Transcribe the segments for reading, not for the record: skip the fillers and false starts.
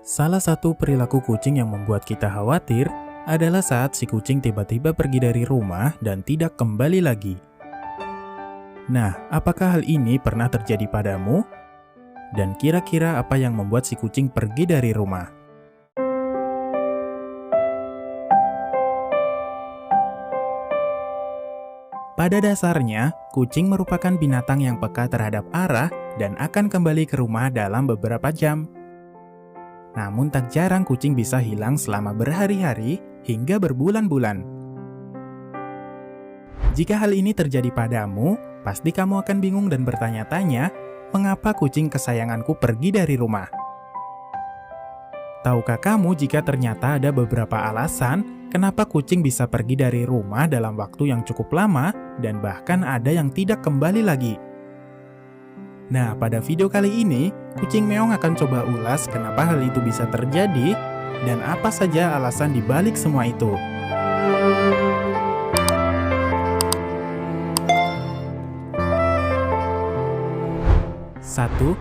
Salah satu perilaku kucing yang membuat kita khawatir adalah saat si kucing tiba-tiba pergi dari rumah dan tidak kembali lagi. Nah, apakah hal ini pernah terjadi padamu? Dan kira-kira apa yang membuat si kucing pergi dari rumah? Pada dasarnya, kucing merupakan binatang yang peka terhadap arah dan akan kembali ke rumah dalam beberapa jam. Namun tak jarang kucing bisa hilang selama berhari-hari hingga berbulan-bulan. Jika hal ini terjadi padamu, pasti kamu akan bingung dan bertanya-tanya, mengapa kucing kesayanganku pergi dari rumah? Tahukah kamu jika ternyata ada beberapa alasan kenapa kucing bisa pergi dari rumah dalam waktu yang cukup lama dan bahkan ada yang tidak kembali lagi? Nah, pada video kali ini, Kucing Meong akan coba ulas kenapa hal itu bisa terjadi dan apa saja alasan di balik semua itu. Satu,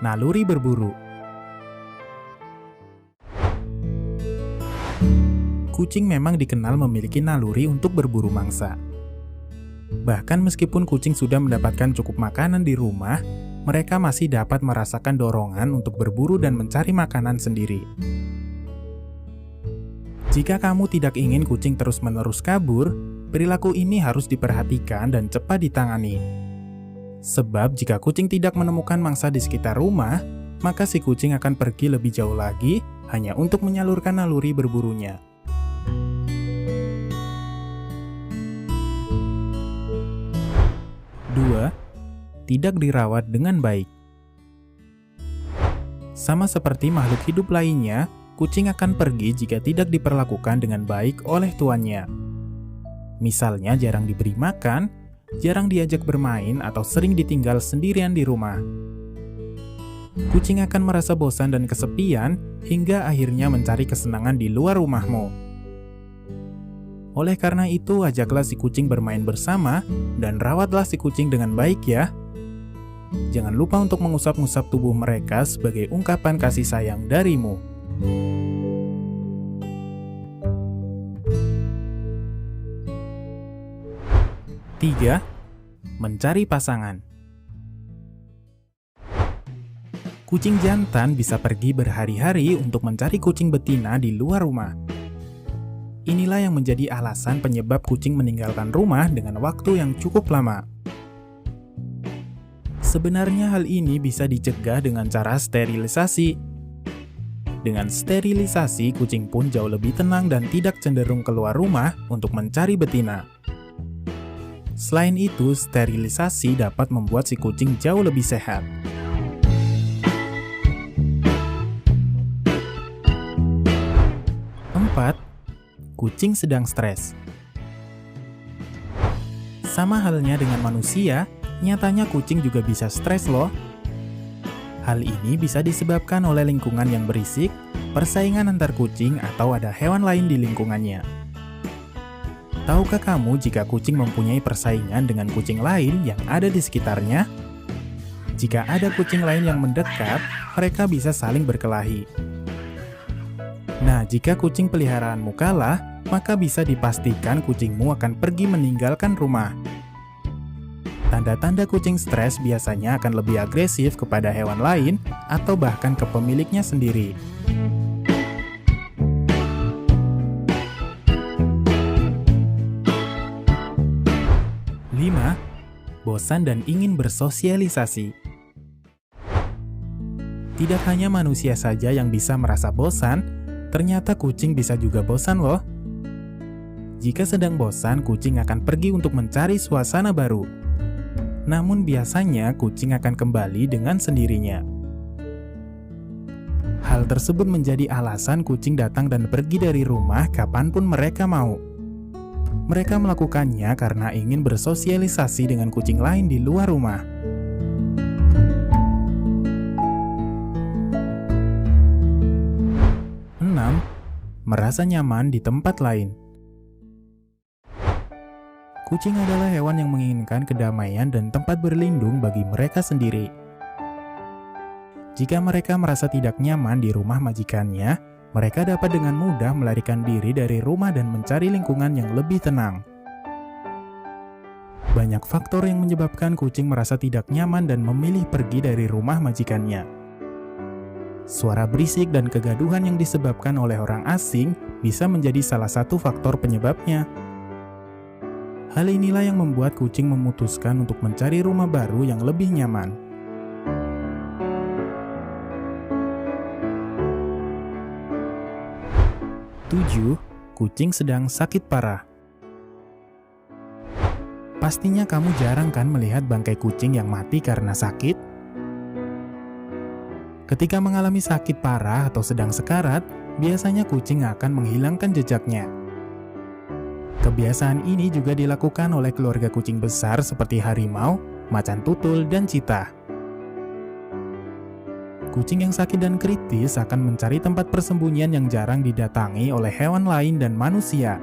naluri berburu. Kucing memang dikenal memiliki naluri untuk berburu mangsa. Bahkan meskipun kucing sudah mendapatkan cukup makanan di rumah, mereka masih dapat merasakan dorongan untuk berburu dan mencari makanan sendiri. Jika kamu tidak ingin kucing terus-menerus kabur, perilaku ini harus diperhatikan dan cepat ditangani. Sebab jika kucing tidak menemukan mangsa di sekitar rumah, maka si kucing akan pergi lebih jauh lagi hanya untuk menyalurkan naluri berburunya. 2. Tidak dirawat dengan baik. Sama seperti makhluk hidup lainnya, kucing akan pergi jika tidak diperlakukan dengan baik oleh tuannya. Misalnya jarang diberi makan, jarang diajak bermain, atau sering ditinggal sendirian di rumah. Kucing akan merasa bosan dan kesepian hingga akhirnya mencari kesenangan di luar rumahmu. Oleh karena itu, ajaklah si kucing bermain bersama dan rawatlah si kucing dengan baik ya. Jangan lupa untuk mengusap-ngusap tubuh mereka sebagai ungkapan kasih sayang darimu. 3. Mencari pasangan. Kucing jantan bisa pergi berhari-hari untuk mencari kucing betina di luar rumah. Inilah yang menjadi alasan penyebab kucing meninggalkan rumah dengan waktu yang cukup lama. Sebenarnya hal ini bisa dicegah dengan cara sterilisasi. Dengan sterilisasi, kucing pun jauh lebih tenang dan tidak cenderung keluar rumah untuk mencari betina. Selain itu, sterilisasi dapat membuat si kucing jauh lebih sehat. 4. Kucing sedang stres. Sama halnya dengan manusia, nyatanya kucing juga bisa stres loh. Hal ini bisa disebabkan oleh lingkungan yang berisik, persaingan antar kucing, atau ada hewan lain di lingkungannya. Tahukah kamu jika kucing mempunyai persaingan dengan kucing lain yang ada di sekitarnya? Jika ada kucing lain yang mendekat, mereka bisa saling berkelahi. Nah, jika kucing peliharaanmu kalah, maka bisa dipastikan kucingmu akan pergi meninggalkan rumah. Tanda-tanda kucing stres biasanya akan lebih agresif kepada hewan lain atau bahkan ke pemiliknya sendiri. 5. Bosan dan ingin bersosialisasi. Tidak hanya manusia saja yang bisa merasa bosan, ternyata kucing bisa juga bosan loh. Jika sedang bosan, kucing akan pergi untuk mencari suasana baru. Namun biasanya kucing akan kembali dengan sendirinya. Hal tersebut menjadi alasan kucing datang dan pergi dari rumah kapanpun mereka mau. Mereka melakukannya karena ingin bersosialisasi dengan kucing lain di luar rumah. 6. Merasa nyaman di tempat lain. Kucing adalah hewan yang menginginkan kedamaian dan tempat berlindung bagi mereka sendiri. Jika mereka merasa tidak nyaman di rumah majikannya, mereka dapat dengan mudah melarikan diri dari rumah dan mencari lingkungan yang lebih tenang. Banyak faktor yang menyebabkan kucing merasa tidak nyaman dan memilih pergi dari rumah majikannya. Suara berisik dan kegaduhan yang disebabkan oleh orang asing bisa menjadi salah satu faktor penyebabnya. Hal inilah yang membuat kucing memutuskan untuk mencari rumah baru yang lebih nyaman. 7. Kucing sedang sakit parah. Pastinya kamu jarang kan melihat bangkai kucing yang mati karena sakit? Ketika mengalami sakit parah atau sedang sekarat, biasanya kucing akan menghilangkan jejaknya. Kebiasaan ini juga dilakukan oleh keluarga kucing besar seperti harimau, macan tutul, dan cheetah. Kucing yang sakit dan kritis akan mencari tempat persembunyian yang jarang didatangi oleh hewan lain dan manusia.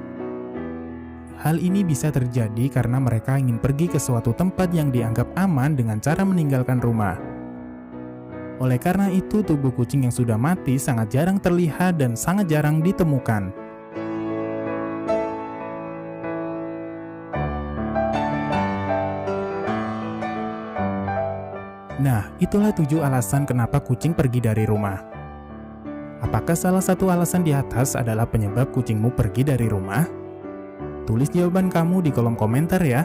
Hal ini bisa terjadi karena mereka ingin pergi ke suatu tempat yang dianggap aman dengan cara meninggalkan rumah. Oleh karena itu, tubuh kucing yang sudah mati sangat jarang terlihat dan sangat jarang ditemukan. Nah, itulah 7 alasan kenapa kucing pergi dari rumah. Apakah salah satu alasan di atas adalah penyebab kucingmu pergi dari rumah? Tulis jawaban kamu di kolom komentar ya.